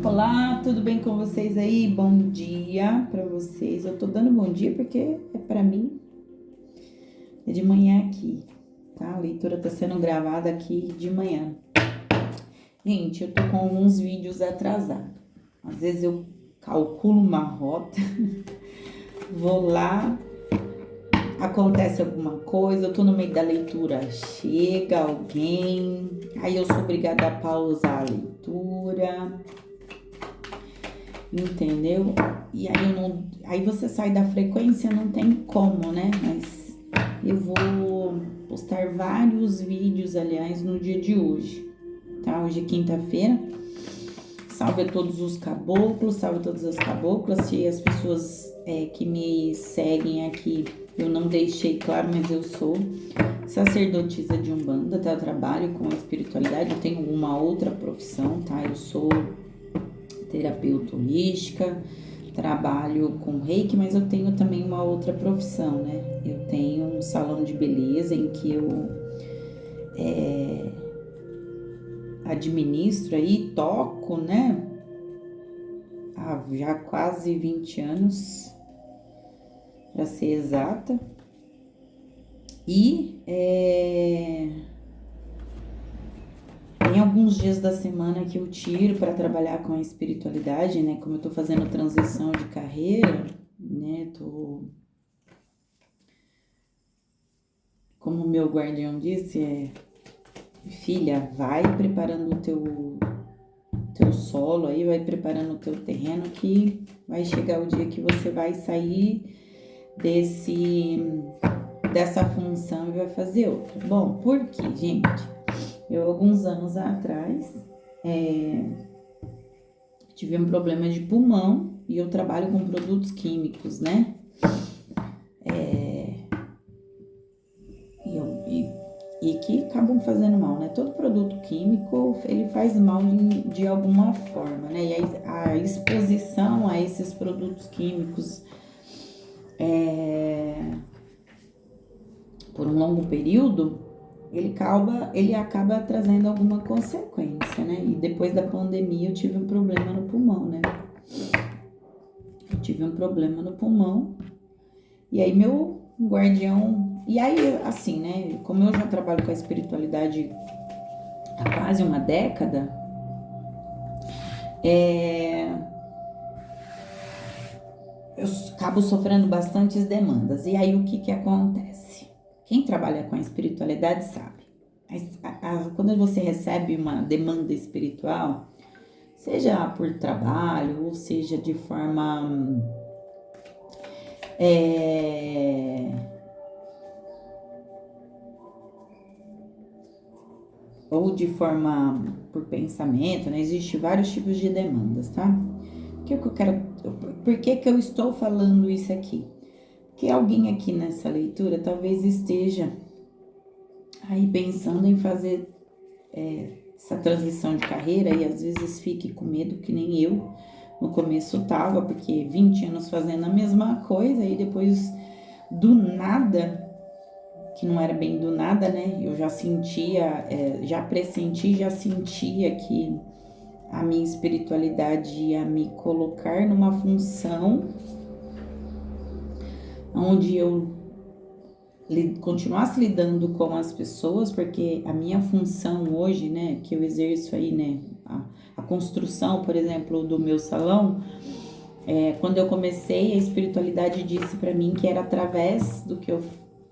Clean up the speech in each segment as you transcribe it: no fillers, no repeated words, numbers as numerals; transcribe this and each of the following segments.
Olá, tudo bem com vocês aí? Bom dia pra vocês. Eu tô dando bom dia porque é pra mim, é de manhã aqui, tá? A leitura tá sendo gravada aqui de manhã. Gente, eu tô com alguns vídeos atrasados. Às vezes eu calculo uma rota, vou lá, acontece alguma coisa, eu tô no meio da leitura, chega alguém, aí eu sou obrigada a pausar a leitura. Entendeu? E aí aí você sai da frequência, não tem como, né? Mas eu vou postar vários vídeos, aliás, no dia de hoje, tá? Hoje é quinta-feira. Salve a todos os caboclos, salve a todas as caboclas. Se as pessoas que me seguem aqui, eu não deixei claro, mas eu sou sacerdotisa de Umbanda, tá? Eu trabalho com a espiritualidade, eu tenho uma outra profissão, tá? Eu sou terapeuta holística, trabalho com reiki, mas eu tenho também uma outra profissão, né? Eu tenho um salão de beleza em que eu administro aí, toco, né? Há já quase 20 anos, para ser exata. E tem alguns dias da semana que eu tiro para trabalhar com a espiritualidade, né? Como eu tô fazendo transição de carreira, né? Como o meu guardião disse, filha, vai preparando o teu solo aí, vai preparando o teu terreno que vai chegar o dia que você vai sair dessa função e vai fazer outra. Bom, por quê, gente? Eu, alguns anos atrás, tive um problema de pulmão e eu trabalho com produtos químicos, né? E que acabam fazendo mal, né? Todo produto químico, ele faz mal de alguma forma, né? E a exposição a esses produtos químicos por um longo período, ele acaba trazendo alguma consequência, né? E depois da pandemia eu tive um problema no pulmão, né? Eu tive um problema no pulmão e aí meu guardião... E aí, assim, né? Como eu já trabalho com a espiritualidade há quase uma década, eu acabo sofrendo bastantes demandas. E aí, o que acontece? Quem trabalha com a espiritualidade sabe. Quando você recebe uma demanda espiritual, seja por trabalho, ou seja de forma... ou de forma por pensamento, né? Existem vários tipos de demandas, tá? Por que eu estou falando isso aqui? Porque alguém aqui nessa leitura talvez esteja aí pensando em fazer essa transição de carreira e às vezes fique com medo, que nem eu no começo tava, porque 20 anos fazendo a mesma coisa e depois do nada, que não era bem do nada, né? Eu já sentia, já pressenti, já sentia que a minha espiritualidade ia me colocar numa função onde eu continuasse lidando com as pessoas, porque a minha função hoje, né, que eu exerço aí, né, a construção, por exemplo, do meu salão, quando eu comecei, a espiritualidade disse para mim que era através do que eu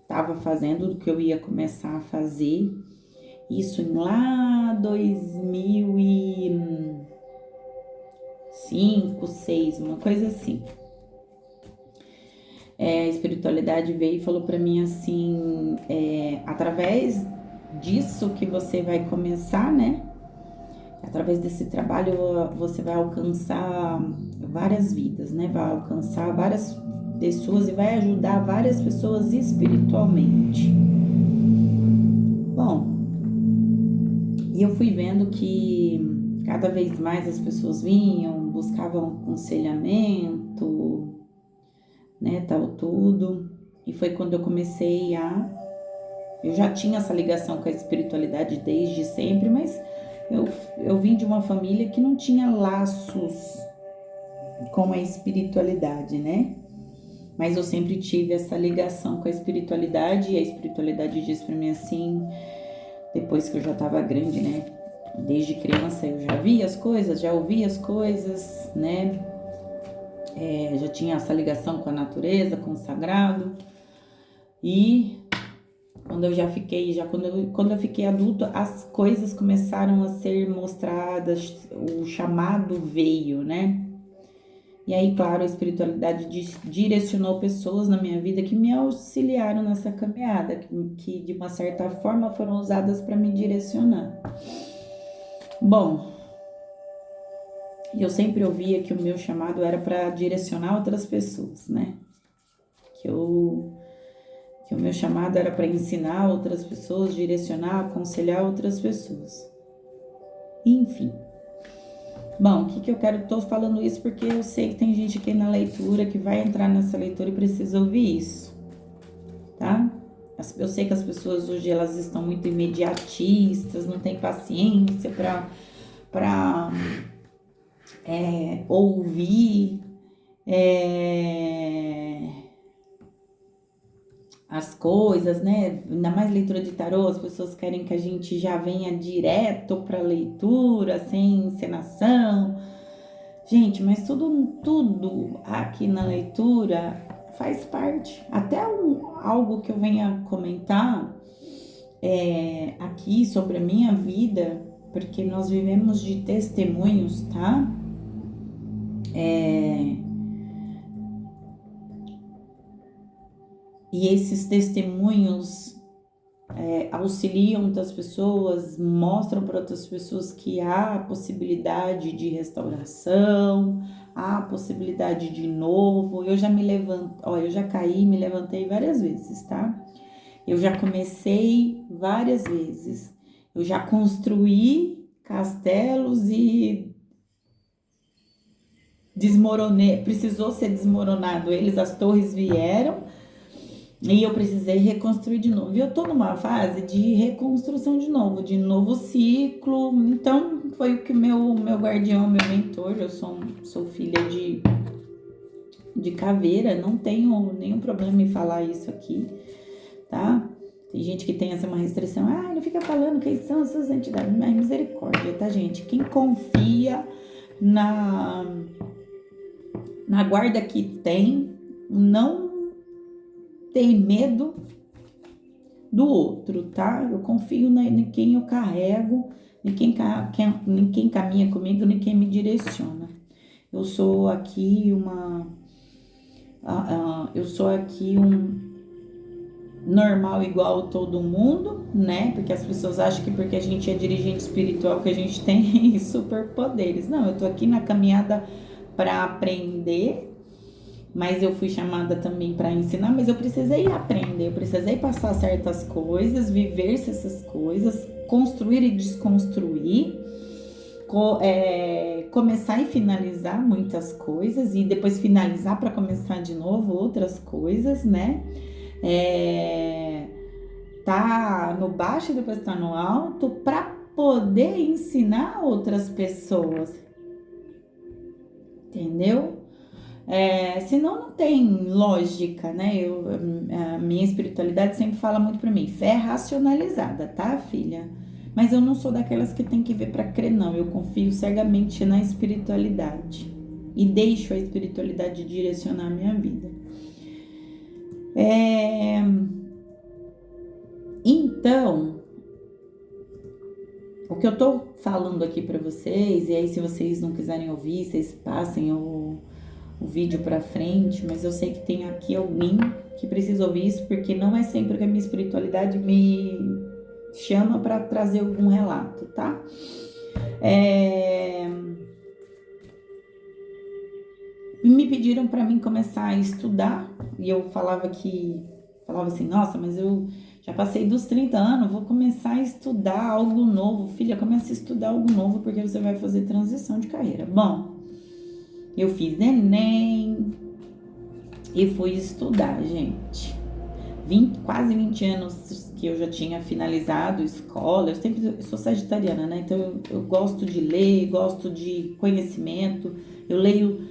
estava fazendo, do que eu ia começar a fazer, isso em lá 2005, 2006, uma coisa assim. A espiritualidade veio e falou para mim assim, através disso que você vai começar, né? Através desse trabalho você vai alcançar várias vidas, né? Vai alcançar várias pessoas e vai ajudar várias pessoas espiritualmente. Bom, e eu fui vendo que cada vez mais as pessoas vinham, buscavam aconselhamento, né, tal tudo. E foi quando eu comecei eu já tinha essa ligação com a espiritualidade desde sempre, mas Eu, eu vim de uma família que não tinha laços com a espiritualidade, né? Mas eu sempre tive essa ligação com a espiritualidade, e a espiritualidade diz pra mim assim, depois que eu já tava grande, né? Desde criança eu já via as coisas, já ouvia as coisas, né? Já tinha essa ligação com a natureza, com o sagrado. E quando eu fiquei adulta, as coisas começaram a ser mostradas, o chamado veio, né? E aí, claro, a espiritualidade direcionou pessoas na minha vida que me auxiliaram nessa caminhada, que de uma certa forma foram usadas para me direcionar. Bom, eu sempre ouvia que o meu chamado era para direcionar outras pessoas, né? Que o meu chamado era para ensinar outras pessoas, direcionar, aconselhar outras pessoas. Enfim. Bom, o que eu quero? Tô falando isso porque eu sei que tem gente aqui na leitura que vai entrar nessa leitura e precisa ouvir isso, tá? Eu sei que as pessoas hoje elas estão muito imediatistas, não tem paciência para ouvir as coisas, né? Ainda mais leitura de tarô, as pessoas querem que a gente já venha direto para leitura, sem encenação. Gente, mas tudo aqui na leitura faz parte. Até algo que eu venha comentar aqui sobre a minha vida, porque nós vivemos de testemunhos, tá? E esses testemunhos auxiliam outras pessoas, mostram para outras pessoas que há possibilidade de restauração, há possibilidade de novo. Eu já me levanto, eu já caí, me levantei várias vezes, tá? Eu já comecei várias vezes. Eu já construí castelos e desmoronei, precisou ser desmoronado eles, as torres vieram. E eu precisei reconstruir de novo. E eu tô numa fase de reconstrução de novo ciclo. Então, foi o que meu guardião, meu mentor, eu sou filha de caveira, não tenho nenhum problema em falar isso aqui, tá? Tem gente que tem essa uma restrição, não fica falando quem são as suas entidades, mas misericórdia, tá, gente? Quem confia na guarda que tem, não tem medo do outro, tá? Eu confio em quem eu carrego, em quem caminha comigo, em quem me direciona. Eu sou aqui um normal igual todo mundo, né? Porque as pessoas acham que porque a gente é dirigente espiritual que a gente tem superpoderes. Não, eu tô aqui na caminhada para aprender. Mas eu fui chamada também para ensinar, mas eu precisei aprender, eu precisei passar certas coisas, viver essas coisas, construir e desconstruir, começar e finalizar muitas coisas, e depois finalizar para começar de novo outras coisas, né? Tá no baixo e depois tá no alto, para poder ensinar outras pessoas, entendeu? Senão não tem lógica, né? A minha espiritualidade sempre fala muito pra mim, fé racionalizada, tá, filha? Mas eu não sou daquelas que tem que ver pra crer, não. Eu confio cegamente na espiritualidade e deixo a espiritualidade direcionar a minha vida. Então, o que eu tô falando aqui pra vocês, e aí se vocês não quiserem ouvir, vocês passem o vídeo pra frente, mas eu sei que tem aqui alguém que precisa ouvir isso, porque não é sempre que a minha espiritualidade me chama para trazer algum relato, tá? Me pediram para mim começar a estudar, e eu falava assim, nossa, mas eu já passei dos 30 anos, vou começar a estudar algo novo. Filha, comece a estudar algo novo, porque você vai fazer transição de carreira. Bom, eu fiz Enem e fui estudar, gente. Quase 20 anos que eu já tinha finalizado escola. Eu sou sagitariana, né? Então eu gosto de ler, gosto de conhecimento. Eu leio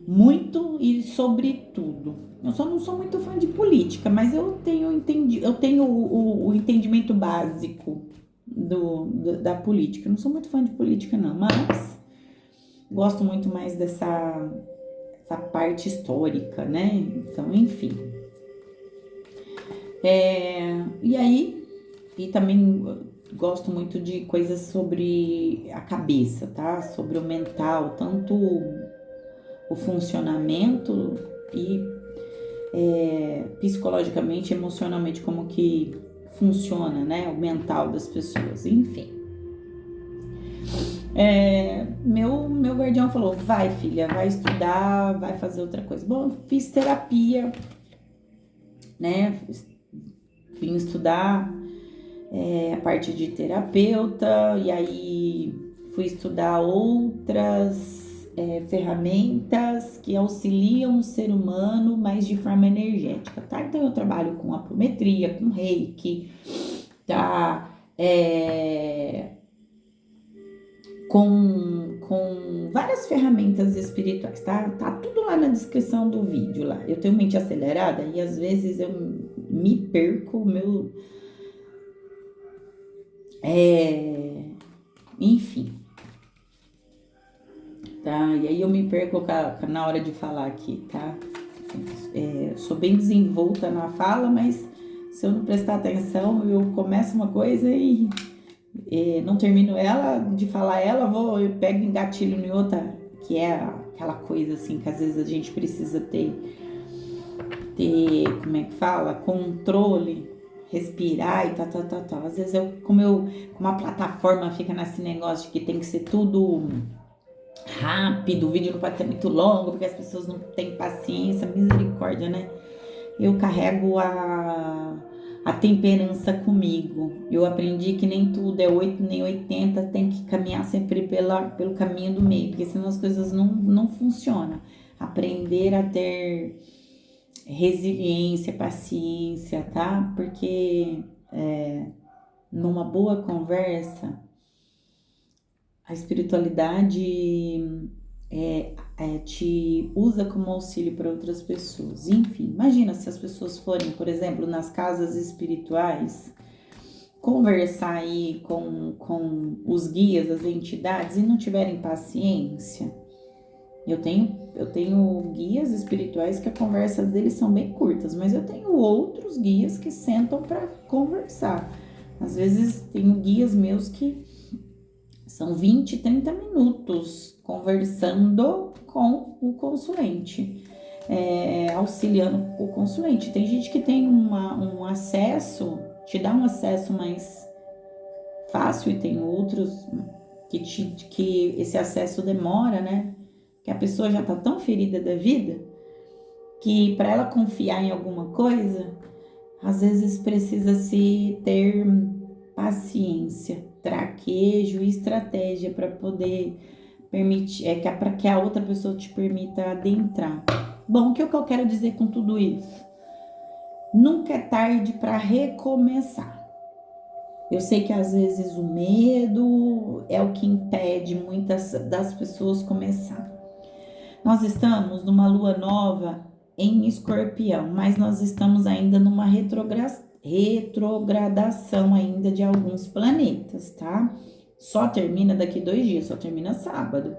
muito e sobre tudo. Eu só não sou muito fã de política, mas eu tenho o entendimento básico da política. Eu não sou muito fã de política, não, mas gosto muito mais essa parte histórica, né? Então, enfim. E aí, e também gosto muito de coisas sobre a cabeça, tá? Sobre o mental, tanto o funcionamento e psicologicamente, emocionalmente, como que funciona, né? O mental das pessoas, enfim. Meu guardião falou, vai filha, vai estudar, vai fazer outra coisa. Bom, fiz terapia, né? Vim estudar a parte de terapeuta, e aí fui estudar outras ferramentas que auxiliam o ser humano, mas de forma energética, tá? Então eu trabalho com apometria, com reiki, tá? Com várias ferramentas espirituais, tá? Tá tudo lá na descrição do vídeo lá. Eu tenho mente acelerada e às vezes eu me perco, enfim, tá? E aí eu me perco na hora de falar aqui, tá? Sou bem desenvolta na fala, mas se eu não prestar atenção, eu começo uma coisa e não termino de falar ela, eu pego engatilho em outra, que é aquela coisa assim, que às vezes a gente precisa ter como é que fala? Controle, respirar e tal. Às vezes como a plataforma fica nesse negócio de que tem que ser tudo rápido, o vídeo não pode ser muito longo, porque as pessoas não têm paciência, misericórdia, né? Eu carrego a temperança comigo. Eu aprendi que nem tudo é 8 nem 80, tem que caminhar sempre pelo caminho do meio, porque senão as coisas não funcionam. Aprender a ter resiliência, paciência, tá? Porque numa boa conversa, a espiritualidade te usa como auxílio para outras pessoas. Enfim, imagina se as pessoas forem, por exemplo, nas casas espirituais, conversar aí com os guias, as entidades, e não tiverem paciência. Eu tenho guias espirituais que a conversa deles são bem curtas, mas eu tenho outros guias que sentam para conversar. Às vezes tenho guias meus que são 20, 30 minutos conversando com o consulente, auxiliando o consulente. Tem gente que tem um acesso, te dá um acesso mais fácil, e tem outros que esse acesso demora, né? Que a pessoa já tá tão ferida da vida que para ela confiar em alguma coisa, às vezes precisa se ter paciência, traquejo e estratégia para poder permitir, para que a outra pessoa te permita adentrar. Bom, o que eu quero dizer com tudo isso? Nunca é tarde para recomeçar. Eu sei que às vezes o medo é o que impede muitas das pessoas começar. Nós estamos numa lua nova em Escorpião, mas nós estamos ainda numa retrogradação ainda de alguns planetas, tá? Só termina daqui 2 dias, só termina sábado.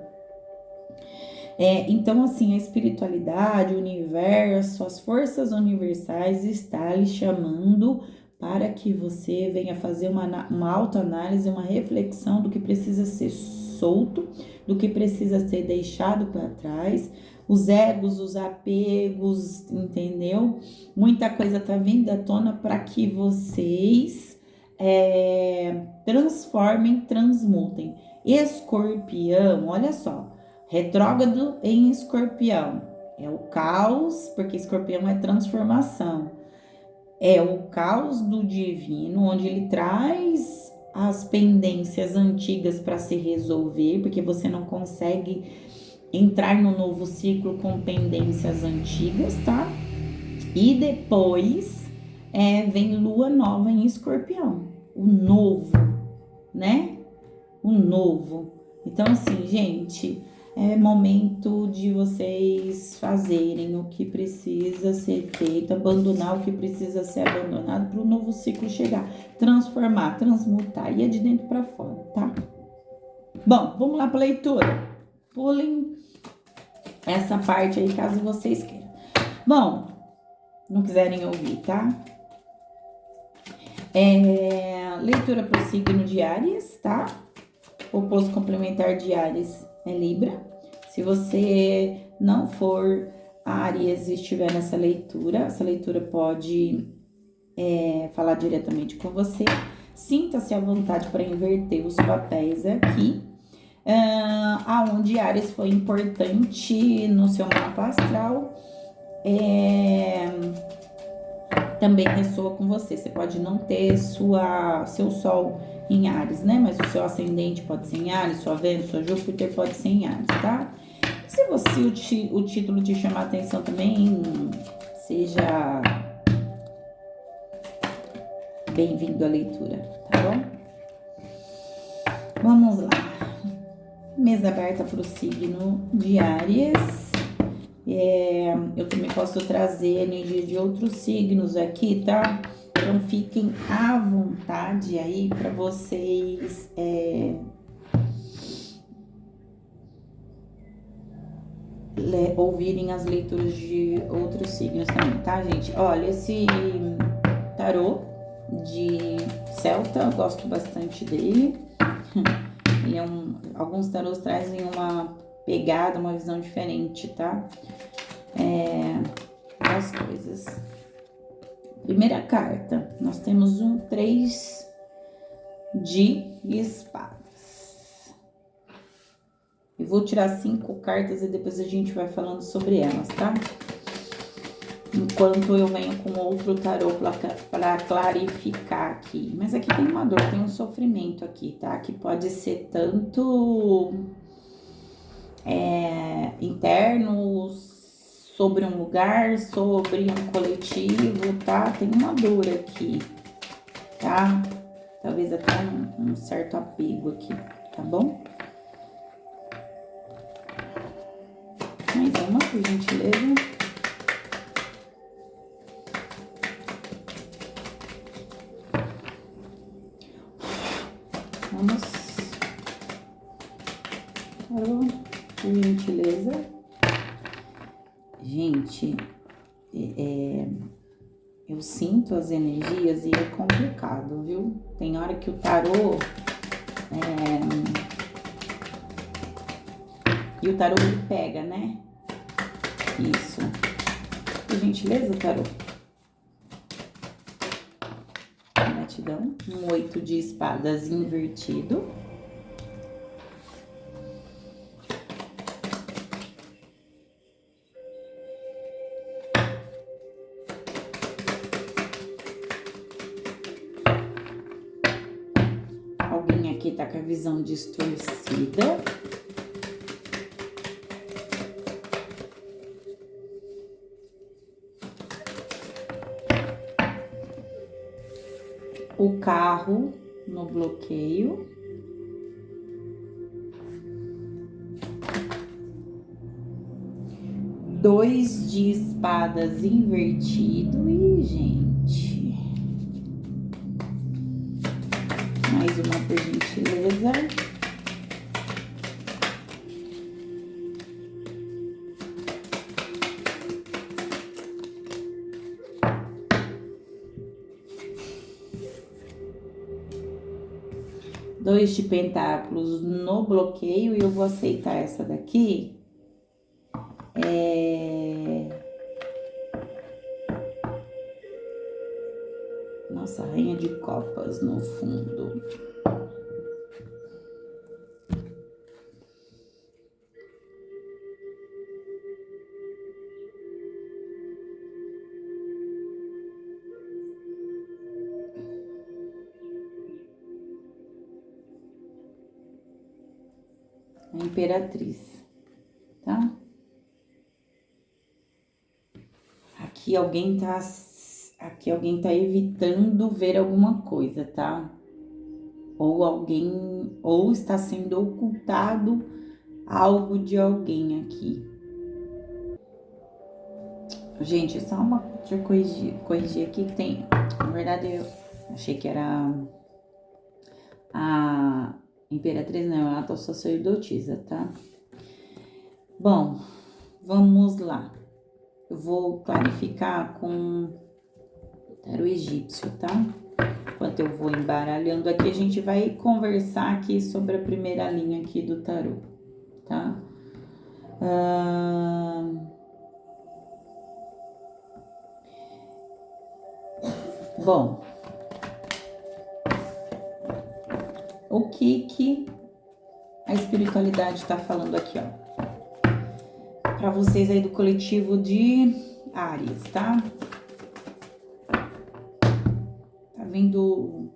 Então, assim, a espiritualidade, o universo, as forças universais estão lhe chamando para que você venha fazer uma autoanálise, uma reflexão do que precisa ser solto, do que precisa ser deixado para trás, os egos, os apegos, entendeu? Muita coisa tá vindo à tona para que vocês transformem, transmutem. Escorpião, olha só, retrógrado em Escorpião, é o caos, porque Escorpião é transformação, é o caos do divino, onde ele traz as pendências antigas para se resolver, porque você não consegue entrar no novo ciclo com pendências antigas, tá? E depois vem lua nova em Escorpião, o novo, né? O novo. Então, assim, gente, é momento de vocês fazerem o que precisa ser feito, abandonar o que precisa ser abandonado para o novo ciclo chegar, transformar, transmutar, e é de dentro para fora, tá? Bom, vamos lá para leitura. Pulem essa parte aí, caso vocês queiram. Bom, não quiserem ouvir, tá? Leitura para o signo de Áries, tá? O oposto complementar de Áries é Libra. Se você não for Áries e estiver nessa leitura, essa leitura pode falar diretamente com você. Sinta-se à vontade para inverter os papéis aqui. Aonde Áries foi importante no seu mapa astral, também ressoa com você. Você pode não ter seu Sol em Áries, né? Mas o seu ascendente pode ser em Áries, sua Vênus, sua Júpiter pode ser em Áries, tá? Se o título te chamar a atenção também, seja bem-vindo à leitura, tá bom? Vamos lá. Mesa aberta para o signo de Áries. Eu também posso trazer energia de outros signos aqui, tá? Então fiquem à vontade aí para vocês ouvirem as leituras de outros signos também, tá, gente? Olha, esse tarô de Celta, eu gosto bastante dele. Ele alguns tarôs trazem uma pegada, uma visão diferente, tá? Das coisas. Primeira carta, nós temos um 3 de espadas. Eu vou tirar 5 cartas e depois a gente vai falando sobre elas, tá? Enquanto eu venho com outro tarô para clarificar aqui. Mas aqui tem uma dor, tem um sofrimento aqui, tá? Que pode ser tanto interno, sobre um lugar, sobre um coletivo, tá? Tem uma dor aqui, tá? Talvez até um certo apego aqui, tá bom? Mais uma, por gentileza. Vamos. Por gentileza. Gente, eu sinto as energias e é complicado, viu? Tem hora que o tarô... E o tarô ele pega, né? Isso. Por gentileza, tarô. Gratidão. Um 8 de espadas invertido. Alguém aqui tá com a visão distorcida. O carro no bloqueio. Dois de espadas invertido. E, gente. Mais uma, por gentileza. Dois de pentáculos no bloqueio, e eu vou aceitar essa daqui. Nossa, rainha de copas no fundo. A imperatriz, tá? Aqui alguém tá Aqui alguém tá evitando ver alguma coisa, tá? Ou está sendo ocultado algo de alguém aqui. Gente, só uma. Deixa eu corrigir aqui que tem. Na verdade, eu achei que era a Imperatriz, não, ela tá sacerdotisa, tá? Bom, vamos lá. Eu vou clarificar com o tarô egípcio, tá? Enquanto eu vou embaralhando aqui, a gente vai conversar aqui sobre a primeira linha aqui do tarô, tá? Bom, o que a espiritualidade está falando aqui, ó? Para vocês aí do coletivo de Áries, tá? Tá vindo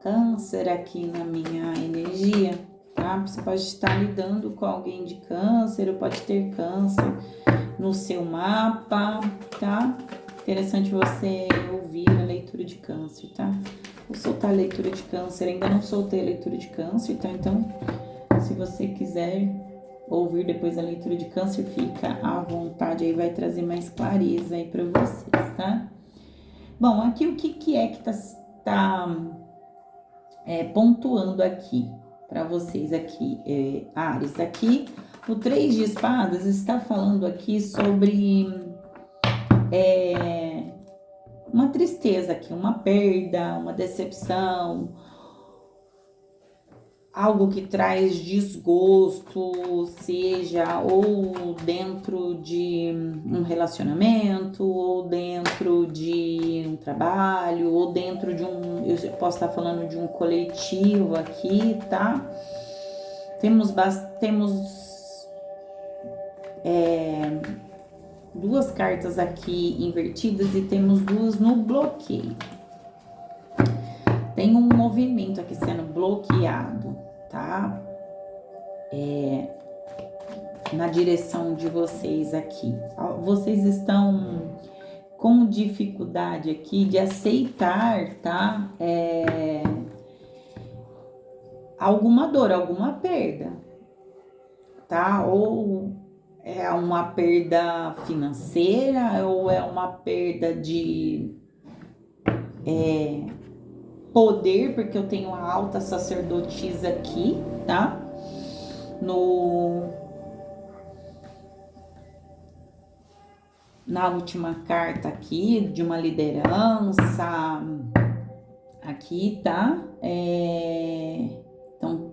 Câncer aqui na minha energia, tá? Você pode estar lidando com alguém de Câncer, ou pode ter Câncer no seu mapa, tá? Interessante você ouvir a leitura de Câncer, tá? Vou soltar a leitura de Câncer, ainda não soltei a leitura de Câncer, tá? Então, se você quiser ouvir depois a leitura de Câncer, fica à vontade, aí vai trazer mais clareza aí para vocês, tá? Bom, aqui o que é que tá pontuando aqui para vocês aqui, Áries, aqui o 3 de espadas está falando aqui sobre uma tristeza aqui, uma perda, uma decepção, algo que traz desgosto, seja ou dentro de um relacionamento, ou dentro de um trabalho, ou dentro de eu posso estar falando de um coletivo aqui, tá? Temos duas cartas aqui invertidas e temos duas no bloqueio. Tem um movimento aqui sendo bloqueado, tá? Na direção de vocês aqui. Vocês estão com dificuldade aqui de aceitar, tá? Alguma dor, alguma perda, tá? Ou é uma perda financeira, ou é uma perda de poder, porque eu tenho a alta sacerdotisa aqui, tá? Na última carta aqui, de uma liderança aqui, tá? Então,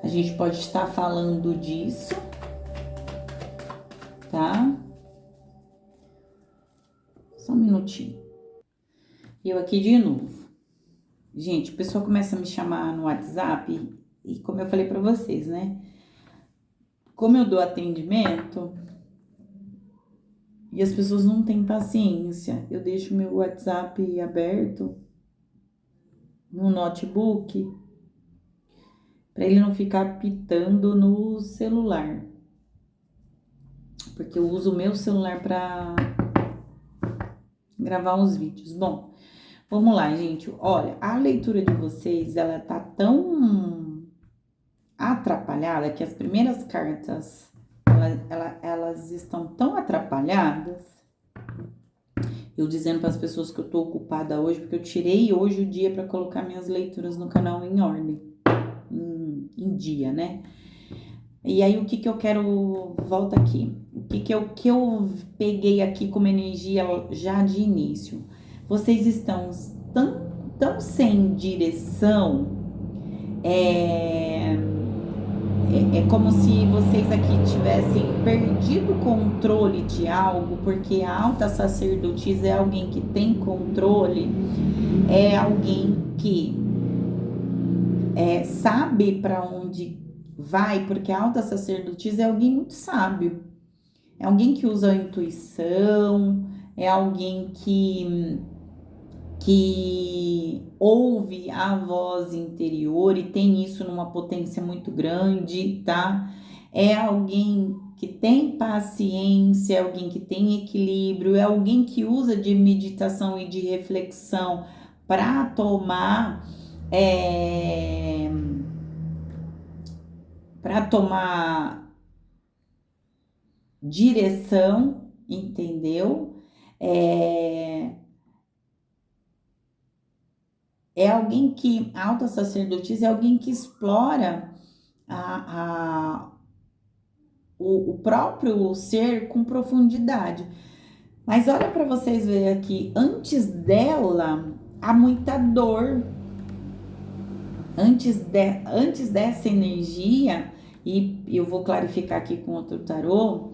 a gente pode estar falando disso, tá? Só um minutinho. Eu aqui de novo. Gente, o pessoal começa a me chamar no WhatsApp e como eu falei pra vocês, né? Como eu dou atendimento e as pessoas não têm paciência, eu deixo meu WhatsApp aberto no notebook para ele não ficar pitando no celular. Porque eu uso o meu celular para gravar os vídeos. Bom, vamos lá, gente. Olha, a leitura de vocês, ela tá tão atrapalhada que as primeiras cartas, elas estão tão atrapalhadas. Eu dizendo para as pessoas que eu tô ocupada hoje, porque eu tirei hoje o dia para colocar minhas leituras no canal em ordem, em dia, né? E aí, o que eu quero... Volta aqui. O que eu peguei aqui como energia já de início? Vocês estão tão sem direção. É como se vocês aqui tivessem perdido o controle de algo, porque a alta sacerdotisa é alguém que tem controle, é alguém que sabe para onde vai, porque a alta sacerdotisa é alguém muito sábio, é alguém que usa a intuição, é alguém que ouve a voz interior e tem isso numa potência muito grande, tá? É alguém que tem paciência, é alguém que tem equilíbrio, é alguém que usa de meditação e de reflexão para tomar para tomar direção, entendeu? É, é alguém que, a alta sacerdotisa é alguém que explora a, o próprio ser com profundidade. Mas olha para vocês verem aqui, antes dela há muita dor, antes dessa energia, e eu vou clarificar aqui com outro tarô,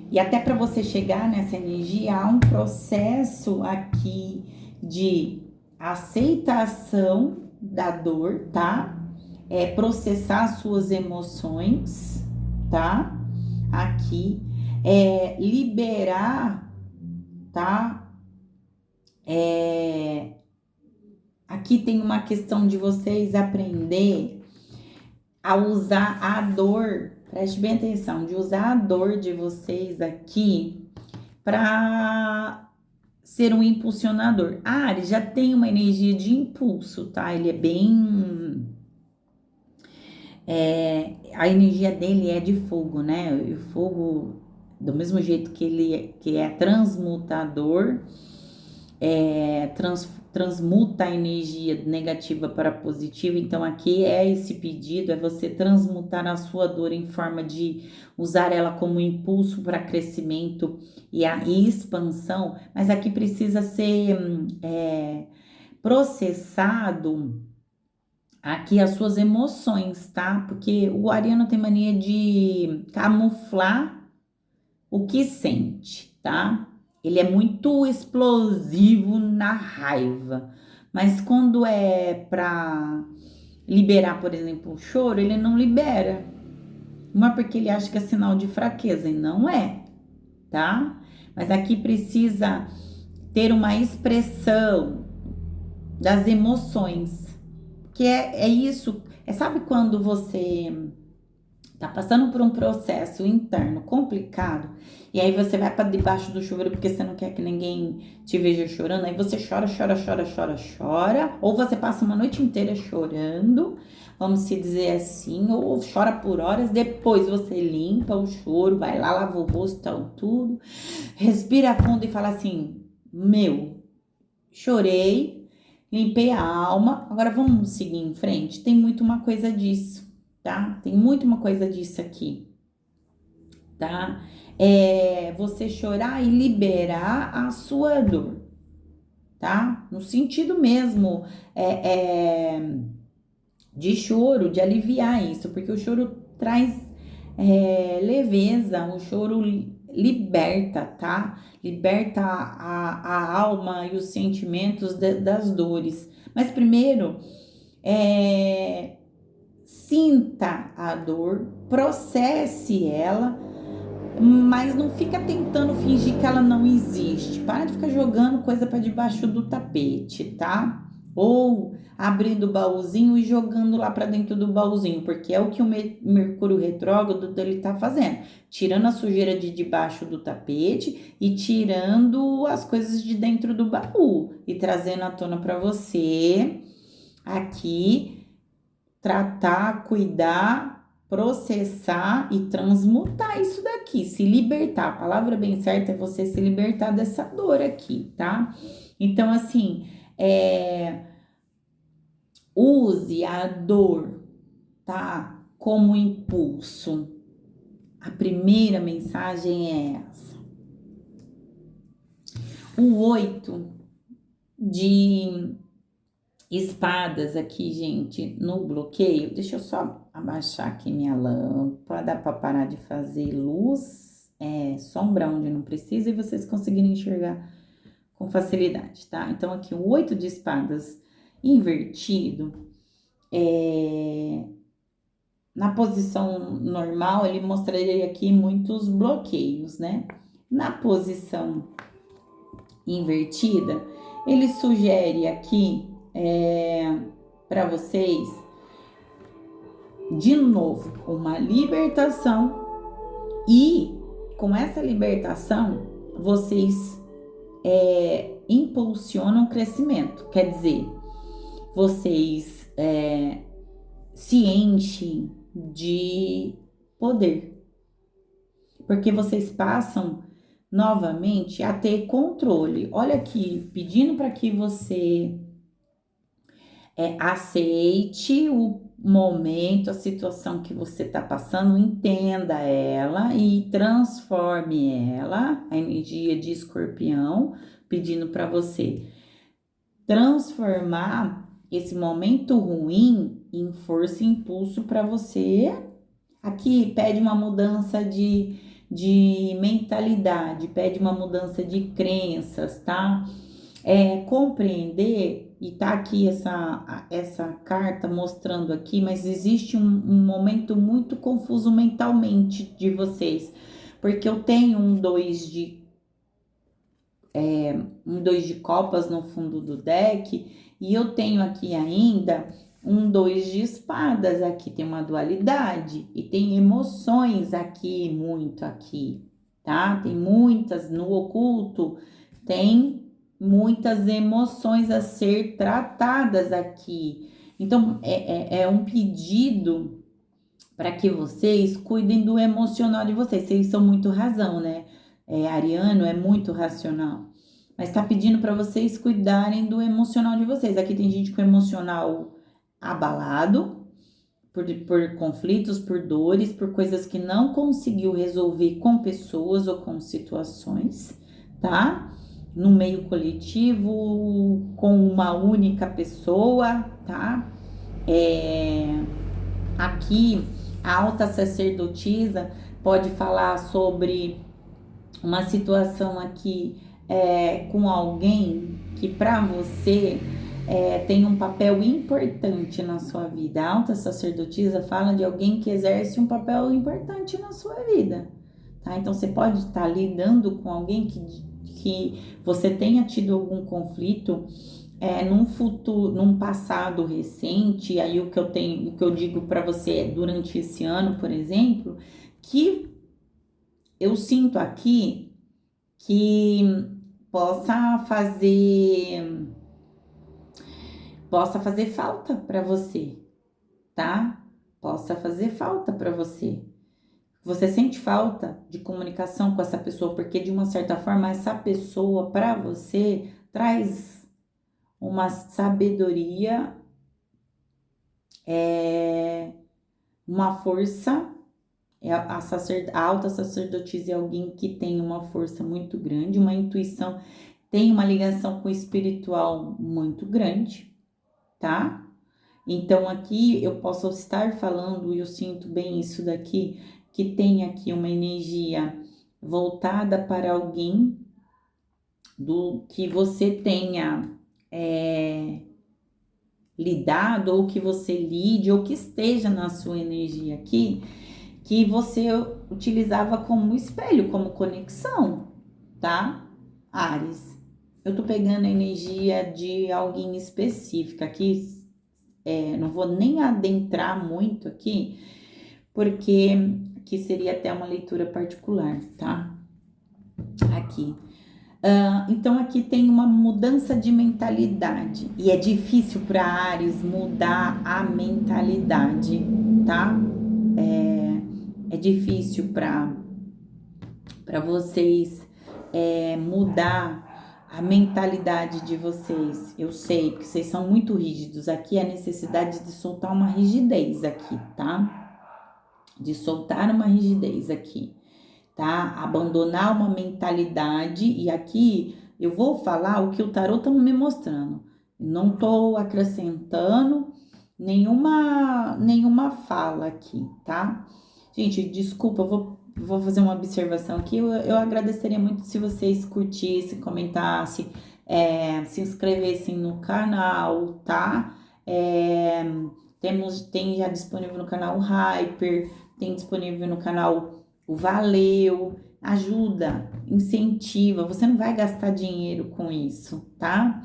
e até para você chegar nessa energia, há um processo aqui de aceitação da dor, tá? Processar suas emoções, tá? Aqui, liberar, tá? Aqui tem uma questão de vocês aprender a usar a dor, preste bem atenção, de usar a dor de vocês aqui para ser um impulsionador. Ares já tem uma energia de impulso, tá? Ele é bem. A energia dele é de fogo, né? E o fogo, do mesmo jeito que ele que é transmutador, transmuta a energia negativa para positiva. Então, aqui esse pedido, é você transmutar a sua dor em forma de usar ela como impulso para crescimento e expansão, mas aqui precisa ser processado aqui as suas emoções, tá? Porque o ariano tem mania de camuflar o que sente, tá? Ele é muito explosivo na raiva, mas quando é para liberar, por exemplo, o choro, ele não libera. Não é porque ele acha que é sinal de fraqueza, e não é, tá? Mas aqui precisa ter uma expressão das emoções, que é isso. Sabe quando você tá passando por um processo interno complicado, e aí você vai para debaixo do chuveiro porque você não quer que ninguém te veja chorando, aí você chora, ou você passa uma noite inteira chorando, vamos se dizer assim, ou chora por horas, depois você limpa o choro, vai lá, lava o rosto, tal, tudo, respira fundo e fala assim, chorei, limpei a alma, agora vamos seguir em frente. Tem muito uma coisa disso, tá? Tem muito uma coisa disso aqui, tá? Você chorar e liberar a sua dor, tá? No sentido mesmo de choro, de aliviar isso, porque o choro traz leveza, o choro liberta, tá? Liberta a alma e os sentimentos das dores. Mas primeiro, sinta a dor, processe ela, mas não fica tentando fingir que ela não existe. Para de ficar jogando coisa para debaixo do tapete, tá? Ou abrindo o baúzinho e jogando lá para dentro do baúzinho, porque é o que o Mercúrio retrógrado dele tá fazendo, tirando a sujeira de debaixo do tapete e tirando as coisas de dentro do baú e trazendo à tona para você aqui tratar, cuidar, processar e transmutar isso daqui, se libertar. A palavra bem certa é você se libertar dessa dor aqui, tá? Então, assim, use a dor, tá? Como impulso. A primeira mensagem é essa. O 8 de espadas aqui, gente, no bloqueio. Deixa eu só abaixar aqui minha lâmpada para parar de fazer luz, sombra onde não precisa e vocês conseguirem enxergar com facilidade, tá? Então, aqui o 8 de espadas invertido, na posição normal, ele mostraria aqui muitos bloqueios, né? Na posição invertida, ele sugere aqui para vocês, de novo, uma libertação E com essa libertação, vocês impulsionam o crescimento. Quer dizer, vocês se enchem de poder. Porque vocês passam novamente a ter controle. Olha aqui, pedindo para que você aceite o momento, a situação que você está passando, entenda ela e transforme ela, a energia de Escorpião, pedindo para você transformar esse momento ruim em força e impulso para você. Aqui pede uma mudança de mentalidade, pede uma mudança de crenças, tá? Compreender, e tá aqui essa carta mostrando aqui, mas existe um momento muito confuso mentalmente de vocês, porque eu tenho um dois de copas no fundo do deck, e eu tenho aqui ainda um 2 de espadas. Aqui tem uma dualidade e tem emoções aqui, muito aqui, tá? Tem muitas no oculto, tem muitas emoções a ser tratadas aqui. Então, é um pedido para que vocês cuidem do emocional de vocês. Vocês são muito razão, né? Ariano é muito racional. Mas tá pedindo para vocês cuidarem do emocional de vocês. Aqui tem gente com emocional abalado por conflitos, por dores, por coisas que não conseguiu resolver com pessoas ou com situações, tá? No meio coletivo, com uma única pessoa, tá? Aqui, a alta sacerdotisa pode falar sobre uma situação aqui com alguém que para você tem um papel importante na sua vida. A alta sacerdotisa fala de alguém que exerce um papel importante na sua vida, tá? Então você pode estar lidando com alguém que você tenha tido algum conflito num futuro, num passado recente. Aí o que eu digo para você durante esse ano, por exemplo, que eu sinto aqui que possa fazer falta para você, tá? Possa fazer falta para você. Você sente falta de comunicação com essa pessoa, porque de uma certa forma essa pessoa para você traz uma sabedoria, uma força. A alta sacerdotisa é alguém que tem uma força muito grande, uma intuição, tem uma ligação com o espiritual muito grande, tá? Então aqui eu posso estar falando, e eu sinto bem isso daqui, que tem aqui uma energia voltada para alguém do que você tenha lidado, ou que você lide, ou que esteja na sua energia aqui, que você utilizava como espelho, como conexão, tá? Áries, eu tô pegando a energia de alguém específica aqui, não vou nem adentrar muito aqui, porque aqui seria até uma leitura particular, tá? Aqui. Então aqui tem uma mudança de mentalidade, e é difícil para Áries mudar a mentalidade, tá? É difícil para vocês mudar a mentalidade de vocês. Eu sei, porque vocês são muito rígidos. Aqui é a necessidade de soltar uma rigidez aqui, tá? De soltar uma rigidez aqui, tá? Abandonar uma mentalidade. E aqui eu vou falar o que o tarô tá me mostrando. Não tô acrescentando nenhuma fala aqui, tá? Gente, desculpa, eu vou fazer uma observação aqui. Eu agradeceria muito se vocês curtissem, comentassem, se inscrevessem no canal, tá? Tem já disponível no canal o Hyper, tem disponível no canal o Valeu. Ajuda, incentiva. Você não vai gastar dinheiro com isso, tá?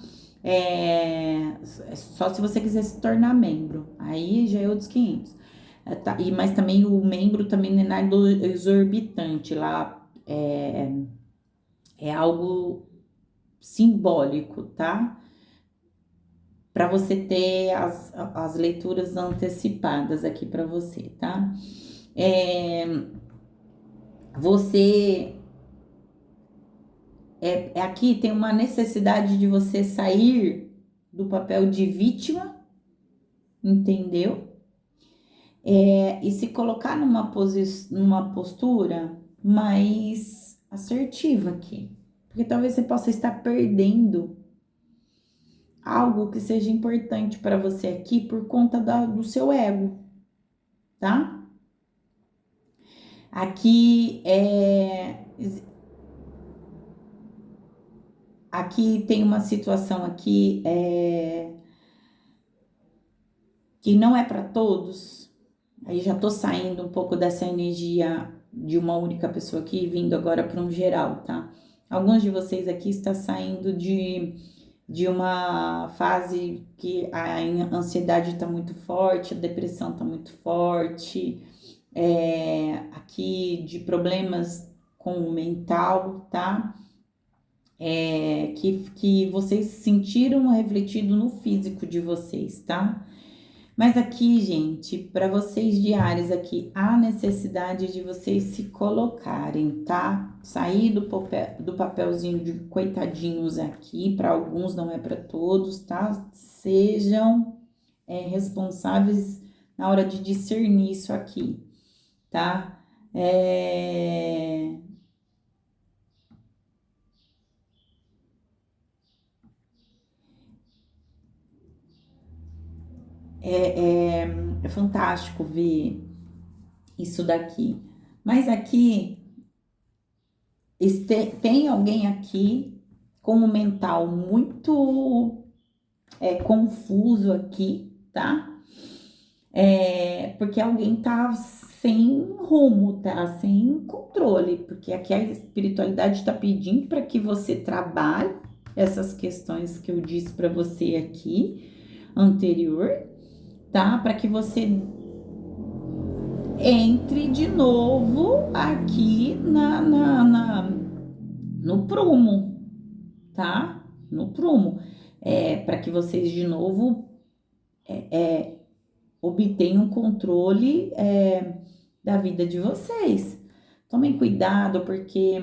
Só se você quiser se tornar membro. Aí já é outros 500. Mas também o membro também não é nada exorbitante lá, é algo simbólico, tá? Para você ter as leituras antecipadas aqui para você, tá? É, você aqui tem uma necessidade de você sair do papel de vítima, entendeu? E se colocar numa postura mais assertiva aqui. Porque talvez você possa estar perdendo algo que seja importante para você aqui por conta do seu ego, tá? Aqui aqui tem uma situação aqui que não é para todos. Aí já tô saindo um pouco dessa energia de uma única pessoa aqui, vindo agora para um geral, tá? Alguns de vocês aqui está saindo de uma fase que a ansiedade está muito forte, a depressão está muito forte, aqui de problemas com o mental, tá? Que vocês sentiram refletido no físico de vocês, tá? Mas aqui, gente, para vocês de Áries aqui, há necessidade de vocês se colocarem, tá? Sair do papelzinho de coitadinhos aqui, para alguns, não é para todos, tá? Sejam responsáveis na hora de discernir isso aqui, tá? É fantástico ver isso daqui. Mas aqui tem alguém aqui com o mental muito confuso aqui, tá? Porque alguém tá sem rumo, tá? Sem controle, porque aqui a espiritualidade está pedindo para que você trabalhe essas questões que eu disse para você aqui anterior, tá? Para que você entre de novo aqui no prumo, tá? No prumo. Para que vocês de novo obtenham controle da vida de vocês. Tomem cuidado, porque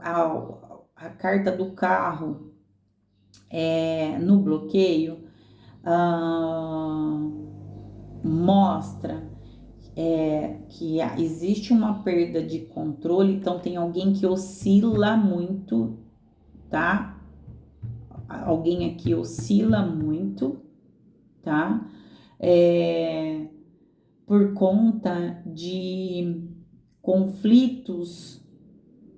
a carta do carro no bloqueio mostra que existe uma perda de controle, então tem alguém que oscila muito, tá? Alguém aqui oscila muito, tá? Por conta de conflitos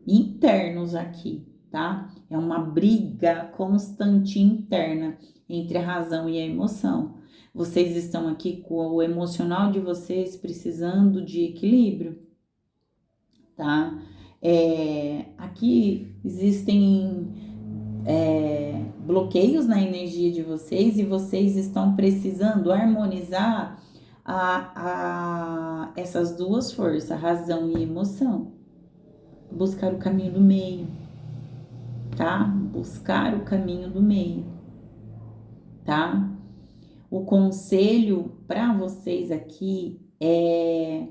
internos aqui, tá? É uma briga constante interna entre a razão e a emoção. Vocês estão aqui com o emocional de vocês precisando de equilíbrio, tá? Aqui existem bloqueios na energia de vocês e vocês estão precisando harmonizar essas duas forças, razão e emoção. Buscar o caminho do meio, tá? Buscar o caminho do meio, tá? O conselho para vocês aqui é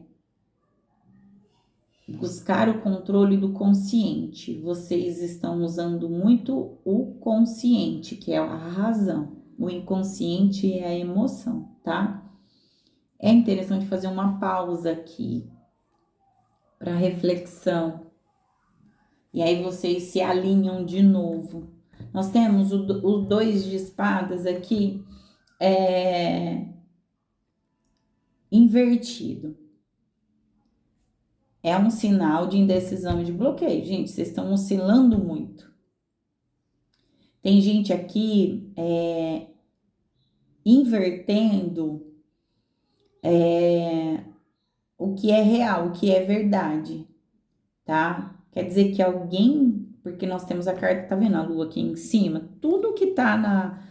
buscar o controle do consciente. Vocês estão usando muito o consciente, que é a razão. O inconsciente é a emoção, tá? É interessante fazer uma pausa aqui para reflexão. E aí vocês se alinham de novo. Nós temos o 2 de espadas aqui invertido. É um sinal de indecisão e de bloqueio. Gente, vocês estão oscilando muito. Tem gente aqui invertendo o que é real, o que é verdade, tá? Quer dizer que alguém, porque nós temos a carta, tá vendo a lua aqui em cima? Tudo que tá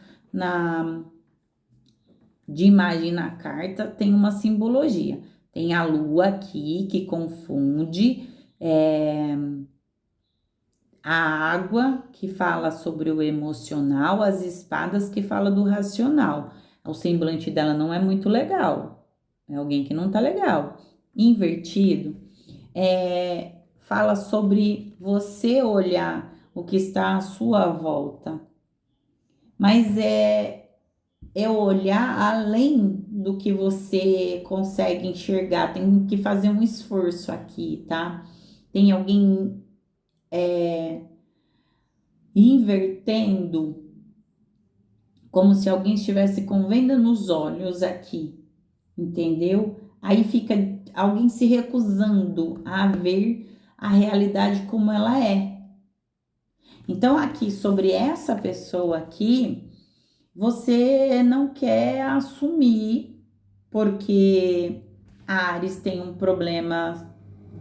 de imagem na carta tem uma simbologia. Tem a lua aqui que confunde, a água que fala sobre o emocional, as espadas que fala do racional. O semblante dela não é muito legal. É alguém que não tá legal. Invertido, fala sobre você olhar o que está à sua volta. Mas é olhar além do que você consegue enxergar. Tem que fazer um esforço aqui, tá? Tem alguém invertendo, como se alguém estivesse com venda nos olhos aqui, entendeu? Aí fica alguém se recusando a ver a realidade como ela é. Então, aqui sobre essa pessoa aqui, você não quer assumir, porque Áries tem um problema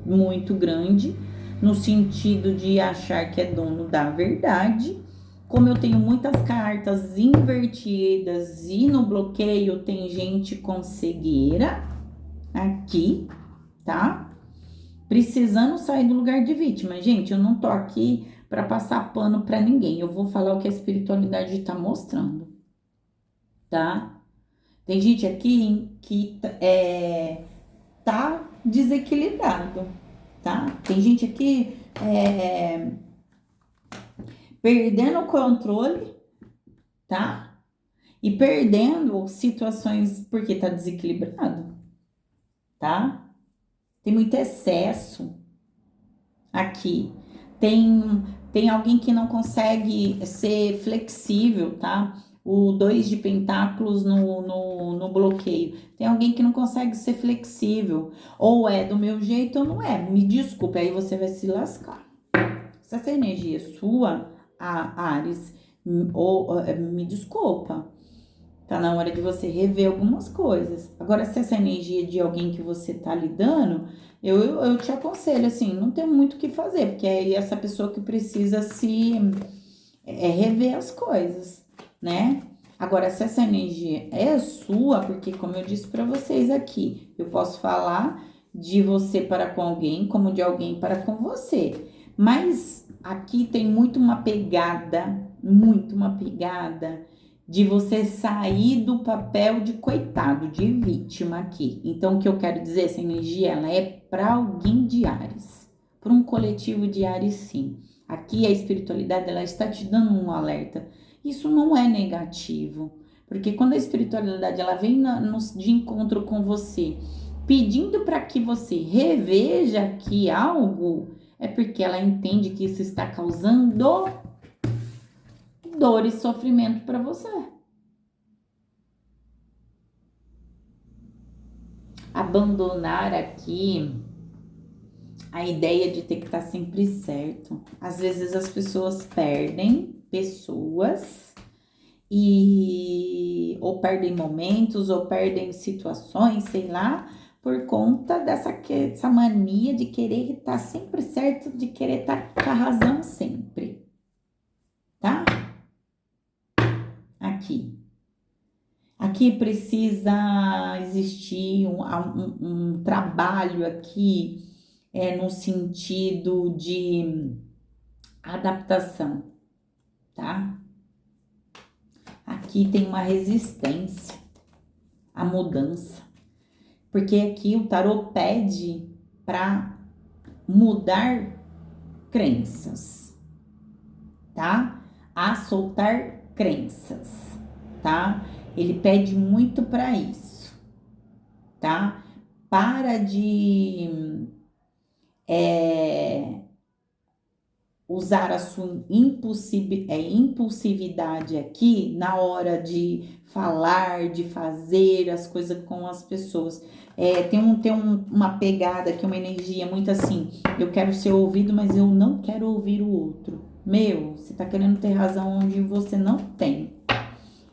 muito grande, no sentido de achar que é dono da verdade. Como eu tenho muitas cartas invertidas e no bloqueio tem gente com cegueira aqui, tá? Precisando sair do lugar de vítima. Gente, eu não tô aqui para passar pano para ninguém. Eu vou falar o que a espiritualidade tá mostrando, tá? Tem gente aqui que tá desequilibrado, tá? Tem gente aqui perdendo o controle, tá? E perdendo situações porque tá desequilibrado, tá? Tem muito excesso aqui. Tem alguém que não consegue ser flexível, tá? O 2 de pentáculos no bloqueio. Tem alguém que não consegue ser flexível. Ou é do meu jeito ou não é. Me desculpe, aí você vai se lascar. Se essa energia é sua, Áries, me desculpa. Tá na hora de você rever algumas coisas. Agora, se essa energia é de alguém que você tá lidando, eu te aconselho, assim, não tem muito o que fazer, porque é essa pessoa que precisa se rever as coisas, né? Agora, se essa energia é sua, porque como eu disse para vocês aqui, eu posso falar de você para com alguém, como de alguém para com você. Mas aqui tem muito uma pegada de você sair do papel de coitado, de vítima aqui. Então, o que eu quero dizer, essa energia, ela é para alguém de Áries, para um coletivo de Áries, sim. Aqui a espiritualidade, ela está te dando um alerta. Isso não é negativo, porque quando a espiritualidade, ela vem de encontro com você, pedindo para que você reveja aqui algo, é porque ela entende que isso está causando dor e sofrimento para você. Abandonar aqui a ideia de ter que estar sempre certo. Às vezes as pessoas perdem pessoas ou perdem momentos ou perdem situações, sei lá, por conta dessa mania de querer estar sempre certo, de querer estar com a razão sempre, tá? Aqui precisa existir um trabalho aqui no sentido de adaptação, tá? Aqui tem uma resistência à mudança, porque aqui o tarô pede para mudar crenças, tá? A soltar crenças, tá? Ele pede muito para isso, tá? Para de usar a sua impulsividade aqui na hora de falar, de fazer as coisas com as pessoas. Tem uma pegada aqui, uma energia muito assim, eu quero ser ouvido, mas eu não quero ouvir o outro. Meu, você tá querendo ter razão onde você não tem.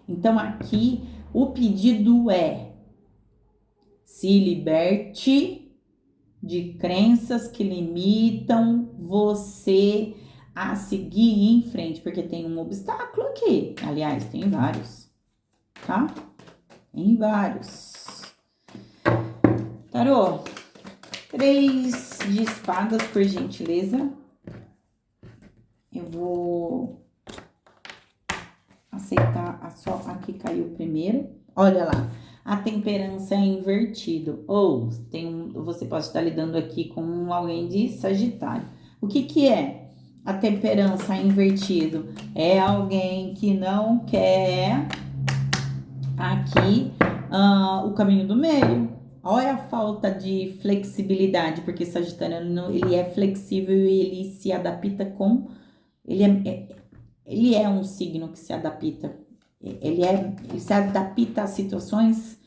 Então aqui o pedido é: se liberte de crenças que limitam você a seguir em frente, porque tem um obstáculo aqui. Aliás, tem vários, tá? Tem vários. Tarô, 3 de espadas, por gentileza. Eu vou aceitar a só aqui caiu primeiro. Olha lá, a temperança é invertido. Ou você pode estar lidando aqui com alguém de Sagitário. O que que é a temperança invertido? É alguém que não quer aqui o caminho do meio. Olha a falta de flexibilidade, porque Sagitariano ele é flexível e ele se adapta com. Ele é um signo que se adapta. Ele se adapta a situações,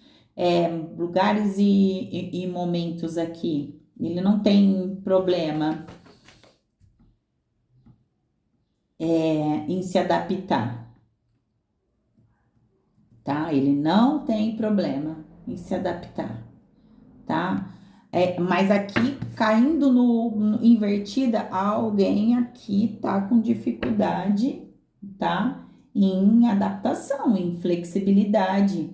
lugares e momentos aqui. Ele não tem problema em se adaptar, tá? Ele não tem problema em se adaptar, tá? Mas aqui, caindo no invertida, alguém aqui tá com dificuldade, tá? Em adaptação, em flexibilidade.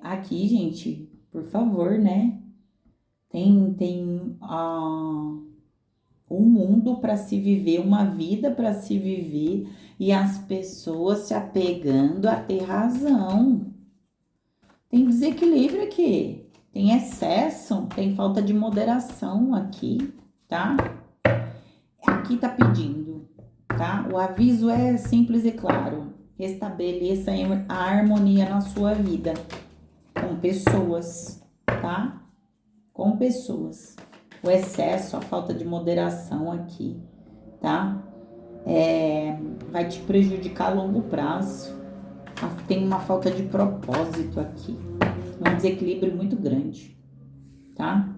Aqui, gente, por favor, né? Tem um mundo para se viver, uma vida para se viver e as pessoas se apegando a ter razão. Tem desequilíbrio aqui, tem excesso, tem falta de moderação aqui, tá? Aqui tá pedindo, tá? O aviso é simples e claro. Restabeleça a harmonia na sua vida com pessoas, tá? Com pessoas. O excesso, a falta de moderação aqui, tá? Vai te prejudicar a longo prazo. Tem uma falta de propósito aqui. Um desequilíbrio muito grande, tá?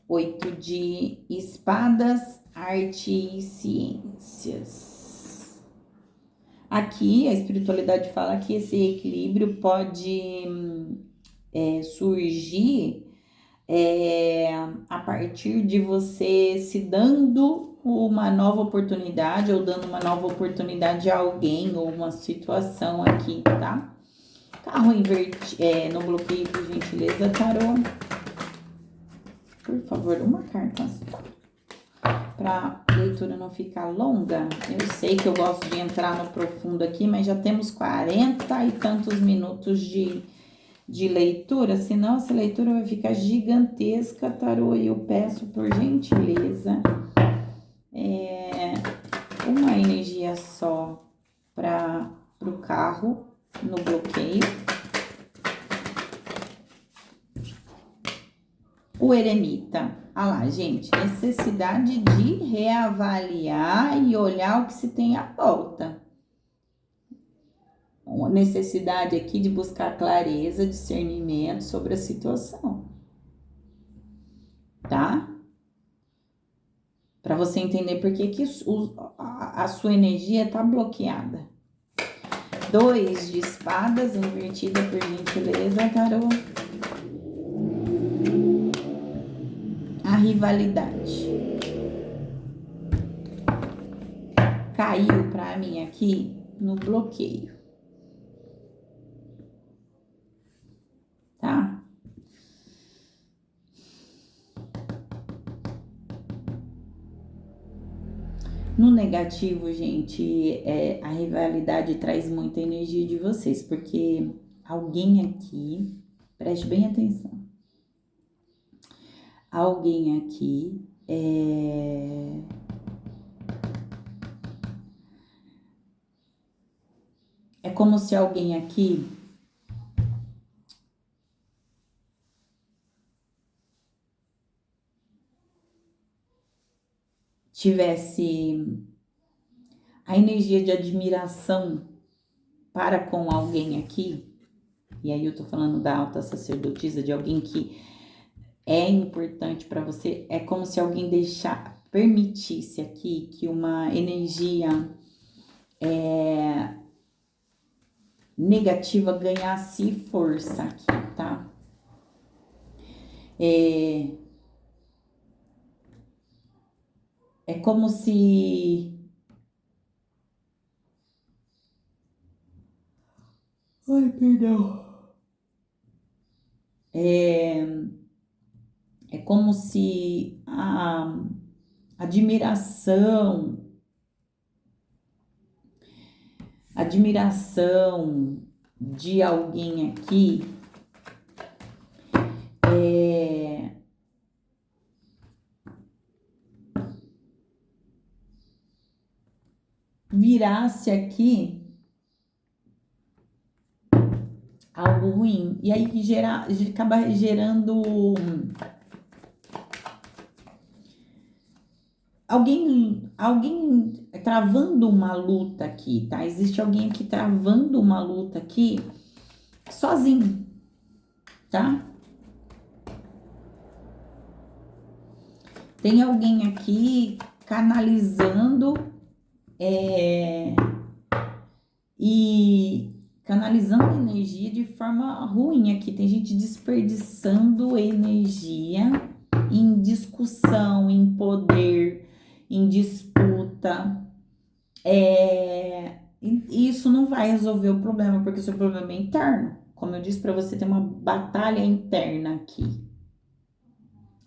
8 de espadas, arte e ciências. Aqui, a espiritualidade fala que esse equilíbrio pode surgir a partir de você se dando uma nova oportunidade ou dando uma nova oportunidade a alguém ou uma situação aqui, tá? Carro no bloqueio, por gentileza, tarô. Por favor, uma carta só. Para a leitura não ficar longa. Eu sei que eu gosto de entrar no profundo aqui, mas já temos 40 e tantos minutos de leitura, senão essa leitura vai ficar gigantesca, tarô, e eu peço por gentileza uma energia só para o carro no bloqueio. O eremita, ah lá, gente, necessidade de reavaliar e olhar o que se tem à volta. Uma necessidade aqui de buscar clareza, discernimento sobre a situação, tá? Para você entender por que a sua energia tá bloqueada. 2 de espadas, invertida, por gentileza, tarô. A rivalidade. Caiu para mim aqui no bloqueio. Tá? No negativo, gente, a rivalidade traz muita energia de vocês, porque alguém aqui, preste bem atenção, alguém aqui é como se alguém aqui tivesse a energia de admiração para com alguém aqui, e aí eu tô falando da alta sacerdotisa, de alguém que é importante para você, é como se alguém permitisse aqui que uma energia negativa ganhasse força aqui, tá? É como se Ai, perdão. É como se a admiração, admiração de alguém aqui virasse aqui algo ruim. E aí acaba gerando alguém travando uma luta aqui, tá? Existe alguém aqui travando uma luta aqui sozinho, tá? Tem alguém aqui canalizando e canalizando energia de forma ruim aqui. Tem gente desperdiçando energia em discussão, em poder, em disputa. E isso não vai resolver o problema, porque o seu problema é interno. Como eu disse para você, tem uma batalha interna aqui.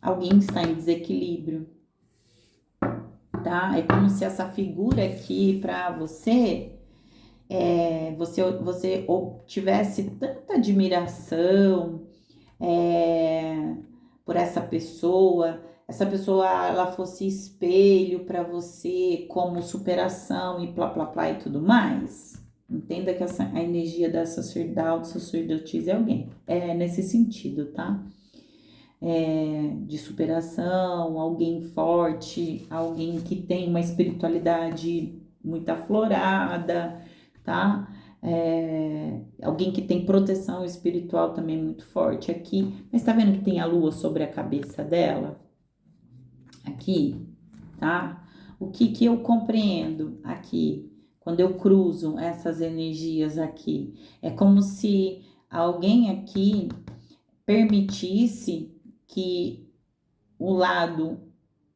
Alguém está em desequilíbrio, tá? É como se essa figura aqui para você, você tivesse tanta admiração por essa pessoa ela fosse espelho para você como superação e plá, plá, plá e tudo mais. Entenda que a energia da sacerdotisa é alguém. É nesse sentido, tá? De superação, alguém forte, alguém que tem uma espiritualidade muito aflorada, tá? Alguém que tem proteção espiritual também muito forte aqui. Mas tá vendo que tem a lua sobre a cabeça dela? Aqui, tá? O que eu compreendo aqui, quando eu cruzo essas energias aqui? É como se alguém aqui permitisse que o lado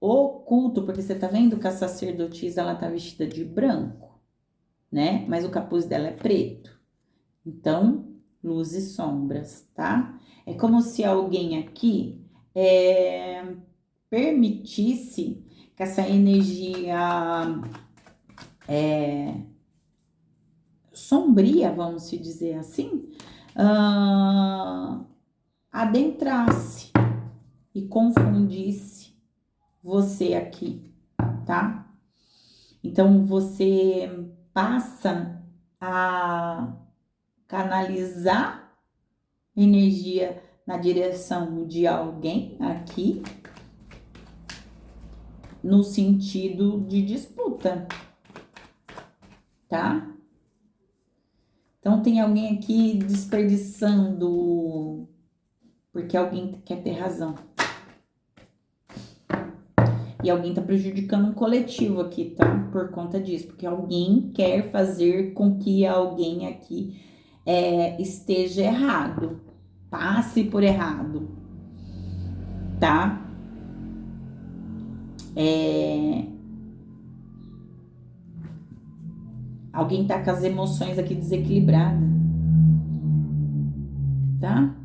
oculto, porque você tá vendo que a sacerdotisa, ela tá vestida de branco, né? Mas o capuz dela é preto. Então, luz e sombras, tá? É como se alguém aqui permitisse que essa energia sombria, vamos se dizer assim, adentrasse e confundisse você aqui, tá? Então você passa a canalizar energia na direção de alguém aqui, no sentido de disputa, tá? Então tem alguém aqui desperdiçando, porque alguém quer ter razão. E alguém tá prejudicando um coletivo aqui, tá? Por conta disso, porque alguém quer fazer com que alguém aqui esteja errado, passe por errado, tá? Alguém tá com as emoções aqui desequilibradas, tá?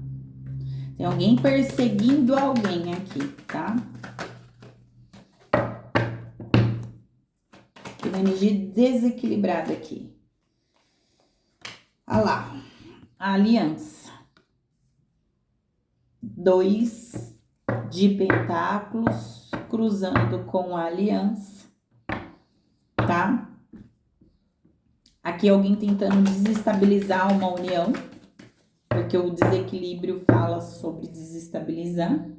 Tem alguém perseguindo alguém aqui, tá? Tem uma energia desequilibrada aqui. Olha lá, a aliança. 2 de pentáculos cruzando com a aliança, tá? Aqui alguém tentando desestabilizar uma união, porque o desequilíbrio fala sobre desestabilizar,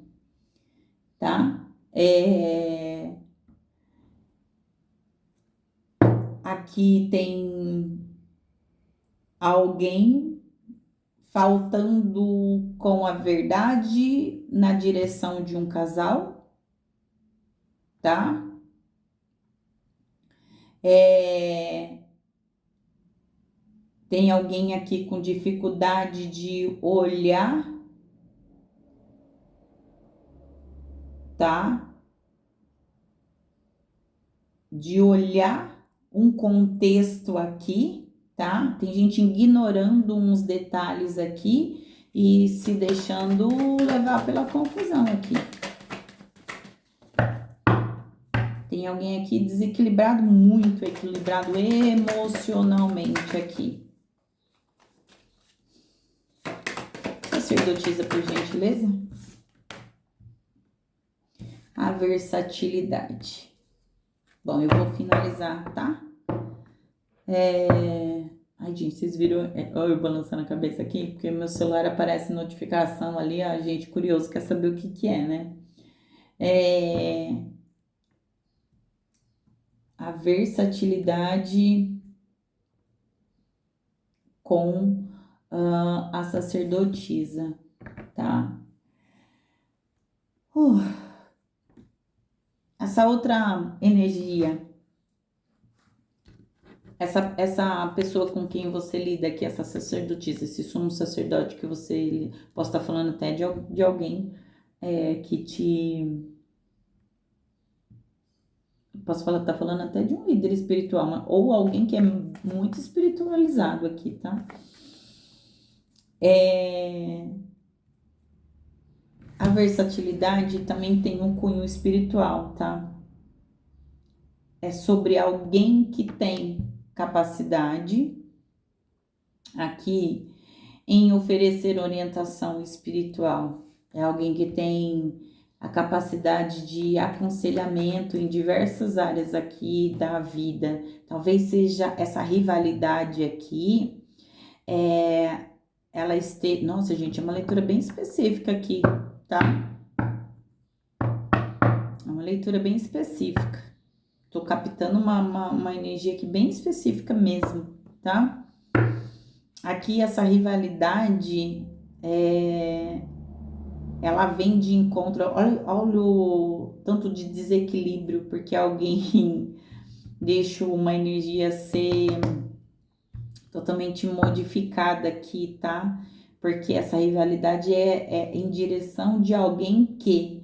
tá? Aqui tem alguém faltando com a verdade na direção de um casal, tá? Tem alguém aqui com dificuldade de olhar, tá? De olhar um contexto aqui, tá? Tem gente ignorando uns detalhes aqui e se deixando levar pela confusão aqui. Tem alguém aqui desequilibrado, muito equilibrado emocionalmente aqui. Sacerdotisa, por gentileza. A versatilidade. Bom, eu vou finalizar, tá? Ai, gente, vocês viram? Olha eu balançando a cabeça aqui, porque meu celular aparece notificação ali, a gente curioso quer saber o que que é, né? A versatilidade com a sacerdotisa, tá? Essa outra energia, essa pessoa com quem você lida aqui, essa sacerdotisa, esse sumo sacerdote que você posso estar falando até de alguém que te. Posso falar, tá falando até de um líder espiritual, ou alguém que é muito espiritualizado aqui, tá? A versatilidade também tem um cunho espiritual, tá? É sobre alguém que tem capacidade aqui em oferecer orientação espiritual. É alguém que tem a capacidade de aconselhamento em diversas áreas aqui da vida. Talvez seja essa rivalidade aqui, ela esteja. Nossa, gente, é uma leitura bem específica aqui, tá? É uma leitura bem específica. Tô captando uma energia aqui bem específica mesmo, tá? Aqui essa rivalidade ela vem de encontro, olha o tanto de desequilíbrio, porque alguém deixa uma energia ser totalmente modificada aqui, tá? Porque essa rivalidade é em direção de alguém que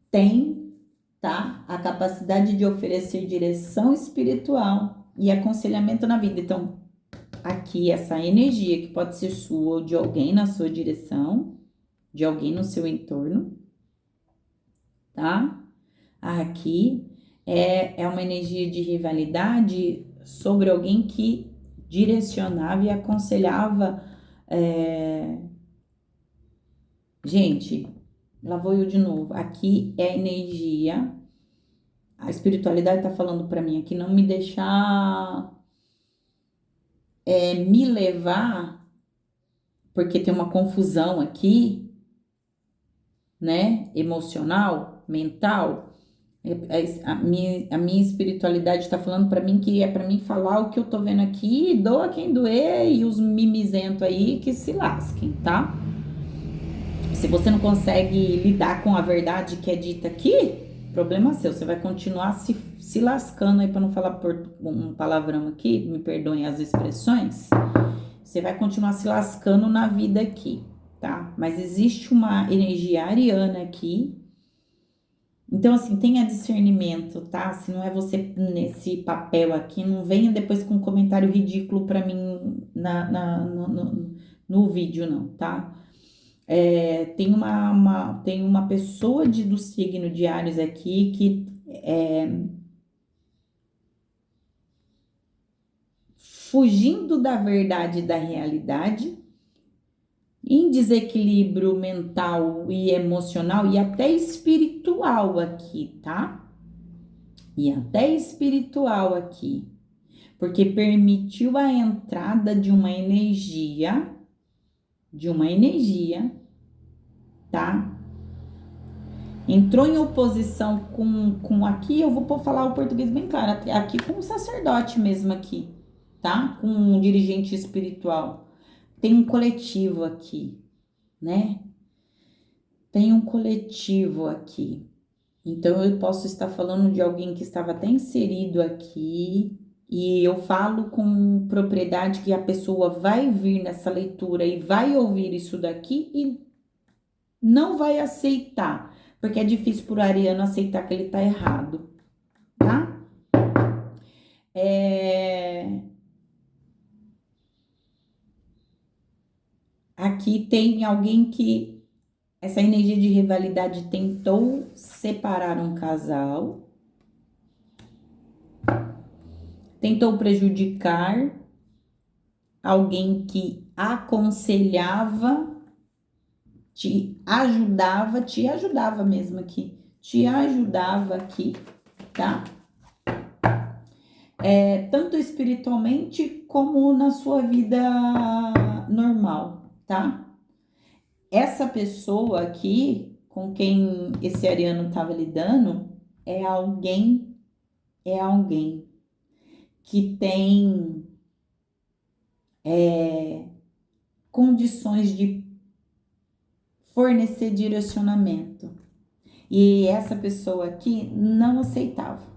tem, tá? A capacidade de oferecer direção espiritual e aconselhamento na vida. Então, aqui essa energia que pode ser sua ou de alguém na sua direção, de alguém no seu entorno, tá? Aqui é uma energia de rivalidade sobre alguém que direcionava e aconselhava. Gente, lá vou eu de novo. Aqui é energia. A espiritualidade tá falando para mim aqui não me deixar me levar, porque tem uma confusão aqui, né? Emocional, mental. A minha espiritualidade está falando para mim que é para mim falar o que eu tô vendo aqui, doa quem doer e os mimizentos aí que se lasquem, tá? Se você não consegue lidar com a verdade que é dita aqui, problema seu, você vai continuar se lascando aí para não falar por um palavrão aqui, me perdoem as expressões, você vai continuar se lascando na vida aqui, tá? Mas existe uma energia ariana aqui. Então, assim, tenha discernimento, tá? Se não é você nesse papel aqui, não venha depois com um comentário ridículo pra mim no vídeo, não, tá? Tem uma pessoa do signo de Áries aqui que fugindo da verdade e da realidade, em desequilíbrio mental e emocional e até espiritual aqui, tá? E até espiritual aqui, porque permitiu a entrada de uma energia, tá? Entrou em oposição com aqui, eu vou falar o português bem claro, aqui com o sacerdote mesmo aqui, tá? Com um dirigente espiritual. Tem um coletivo aqui, né? Tem um coletivo aqui. Então, eu posso estar falando de alguém que estava até inserido aqui, e eu falo com propriedade que a pessoa vai vir nessa leitura e vai ouvir isso daqui e não vai aceitar, porque é difícil para o ariano aceitar que ele está errado, tá? Aqui tem alguém que essa energia de rivalidade tentou separar um casal, tentou prejudicar alguém que aconselhava, te ajudava mesmo aqui, te ajudava aqui, tá? Tanto espiritualmente como na sua vida normal, tá? Essa pessoa aqui, com quem esse ariano estava lidando, é alguém que tem condições de fornecer direcionamento. E essa pessoa aqui não aceitava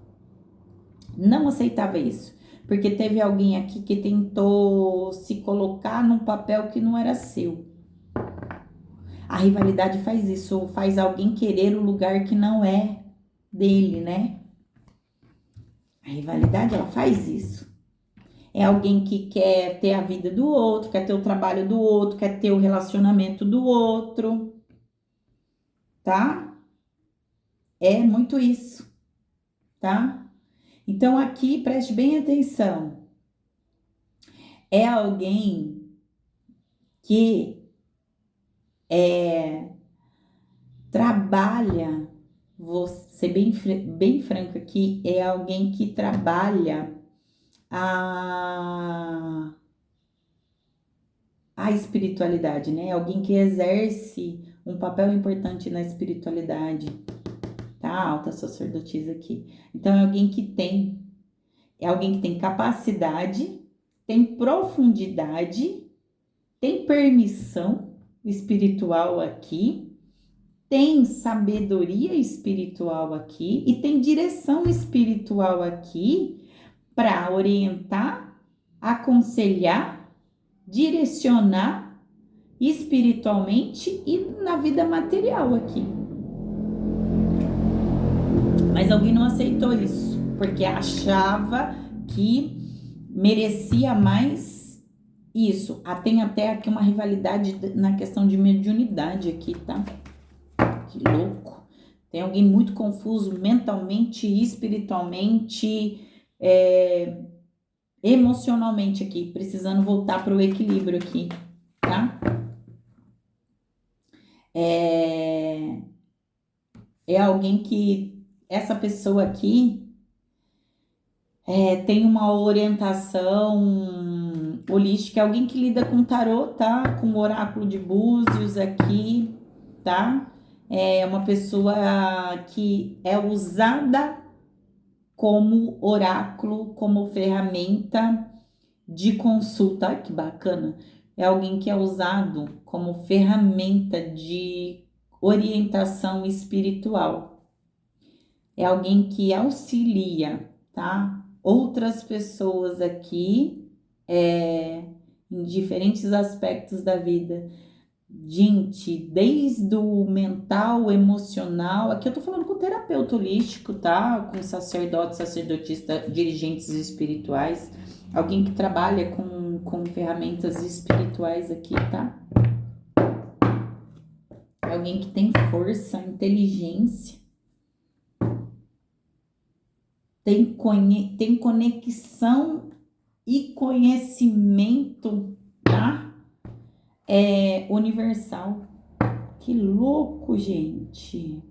isso, porque teve alguém aqui que tentou se colocar num papel que não era seu. A rivalidade faz isso, faz alguém querer o lugar que não é dele, né? A rivalidade, ela faz isso. É alguém que quer ter a vida do outro, quer ter o trabalho do outro, quer ter o relacionamento do outro, tá? É muito isso, tá? Então aqui, preste bem atenção. É alguém que trabalha, vou ser bem franca aqui, é alguém que trabalha a espiritualidade, né? Alguém que exerce um papel importante na espiritualidade, tá? Alta sacerdotisa aqui. Então, é alguém que tem capacidade, tem profundidade, tem permissão espiritual aqui, tem sabedoria espiritual aqui e tem direção espiritual aqui para orientar, aconselhar, direcionar espiritualmente e na vida material aqui. Mas alguém não aceitou isso, porque achava que merecia mais isso. Tem até aqui uma rivalidade na questão de mediunidade aqui, tá? Que louco. Tem alguém muito confuso mentalmente, espiritualmente, emocionalmente aqui, precisando voltar para o equilíbrio aqui, tá? É alguém que, essa pessoa aqui, tem uma orientação holística, alguém que lida com tarô, tá? Com o oráculo de Búzios aqui, tá? É uma pessoa que é usada como oráculo, como ferramenta de consulta. Ai, que bacana! É alguém que é usado como ferramenta de orientação espiritual. É alguém que auxilia, tá? Outras pessoas aqui em diferentes aspectos da vida. Gente, desde o mental, emocional, aqui eu tô falando com o terapeuta holístico, tá? Com sacerdote, sacerdotista, dirigentes espirituais, alguém que trabalha com ferramentas espirituais aqui, tá? É alguém que tem força, inteligência, tem conexão e conhecimento, tá? Universal. Que louco, gente.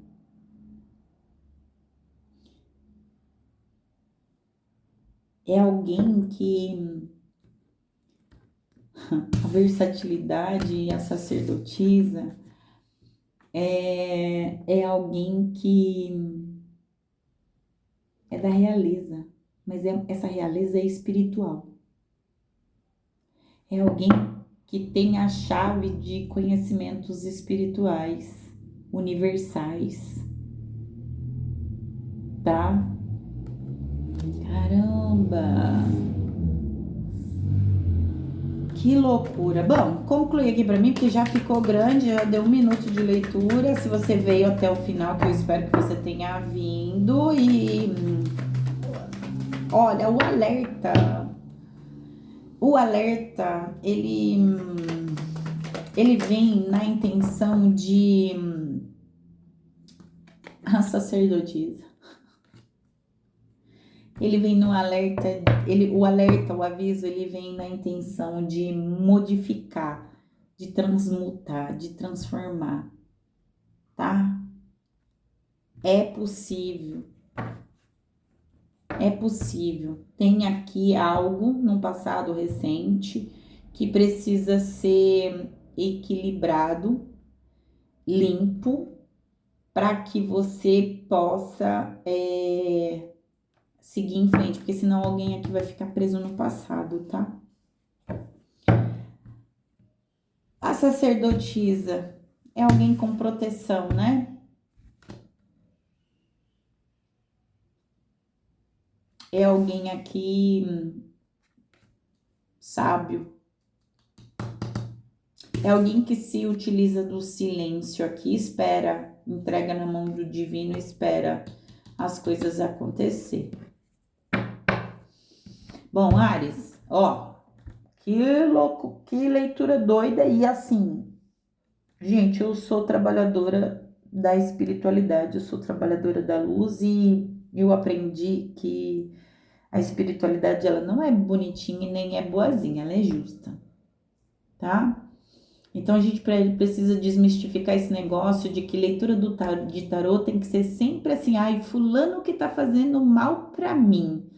É alguém que a versatilidade e a sacerdotisa é alguém que é da realeza, mas essa realeza é espiritual. É alguém que tem a chave de conhecimentos espirituais, universais, tá? Caramba! Que loucura! Bom, concluí aqui pra mim, porque já ficou grande, já deu 1 minuto de leitura. Se você veio até o final, que eu espero que você tenha vindo, e Olha, o alerta, ele vem na intenção de a sacerdotisa. Ele vem no alerta, o aviso, ele vem na intenção de modificar, de transmutar, de transformar, tá? É possível. É possível. Tem aqui algo num passado recente que precisa ser equilibrado, limpo, para que você possa seguir em frente, porque senão alguém aqui vai ficar preso no passado, tá? A sacerdotisa é alguém com proteção, né? É alguém aqui sábio. É alguém que se utiliza do silêncio aqui, espera, entrega na mão do divino, espera as coisas acontecer. Bom, Áries, ó, que louco, que leitura doida e assim, gente, eu sou trabalhadora da espiritualidade, eu sou trabalhadora da luz e eu aprendi que a espiritualidade, ela não é bonitinha e nem é boazinha, ela é justa, tá? Então, a gente precisa desmistificar esse negócio de que leitura de tarô tem que ser sempre assim, ai, fulano que tá fazendo mal pra mim.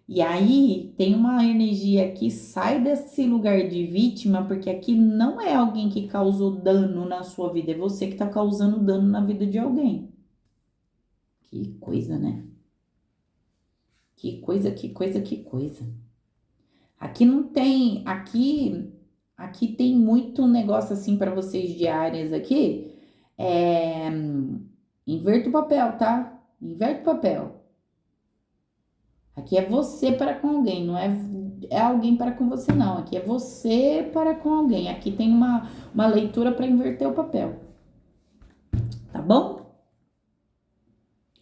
E aí, tem uma energia que sai desse lugar de vítima, porque aqui não é alguém que causou dano na sua vida, é você que tá causando dano na vida de alguém. Que coisa, né? Que coisa, que coisa, que coisa. Aqui não tem, aqui tem muito negócio assim para vocês de áreas aqui. Inverta o papel, tá? Inverte o papel. Aqui é você para com alguém, não é alguém para com você, não. Aqui é você para com alguém. Aqui tem uma leitura para inverter o papel. Tá bom?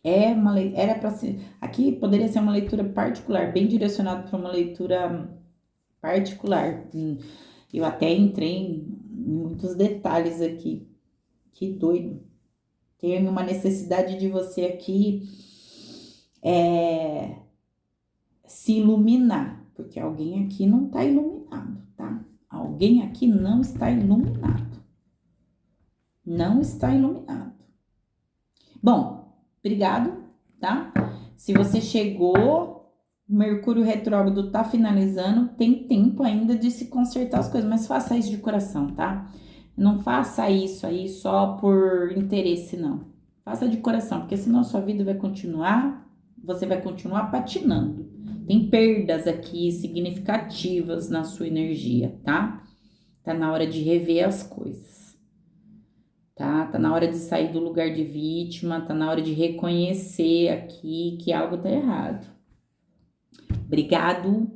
Era para ser. Aqui poderia ser uma leitura particular, bem direcionada para uma leitura particular. Eu até entrei em muitos detalhes aqui. Que doido. Tem uma necessidade de você aqui se iluminar, porque alguém aqui não está iluminado, tá? Alguém aqui não está iluminado. Não está iluminado. Bom, obrigado, tá? Se você chegou, Mercúrio retrógrado tá finalizando, tem tempo ainda de se consertar as coisas, mas faça isso de coração, tá? Não faça isso aí só por interesse, não. Faça de coração, porque senão a sua vida vai continuar, você vai continuar patinando. Tem perdas aqui significativas na sua energia, tá? Tá na hora de rever as coisas, tá? Tá na hora de sair do lugar de vítima, tá na hora de reconhecer aqui que algo tá errado. Obrigado,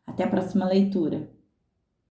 até a próxima leitura.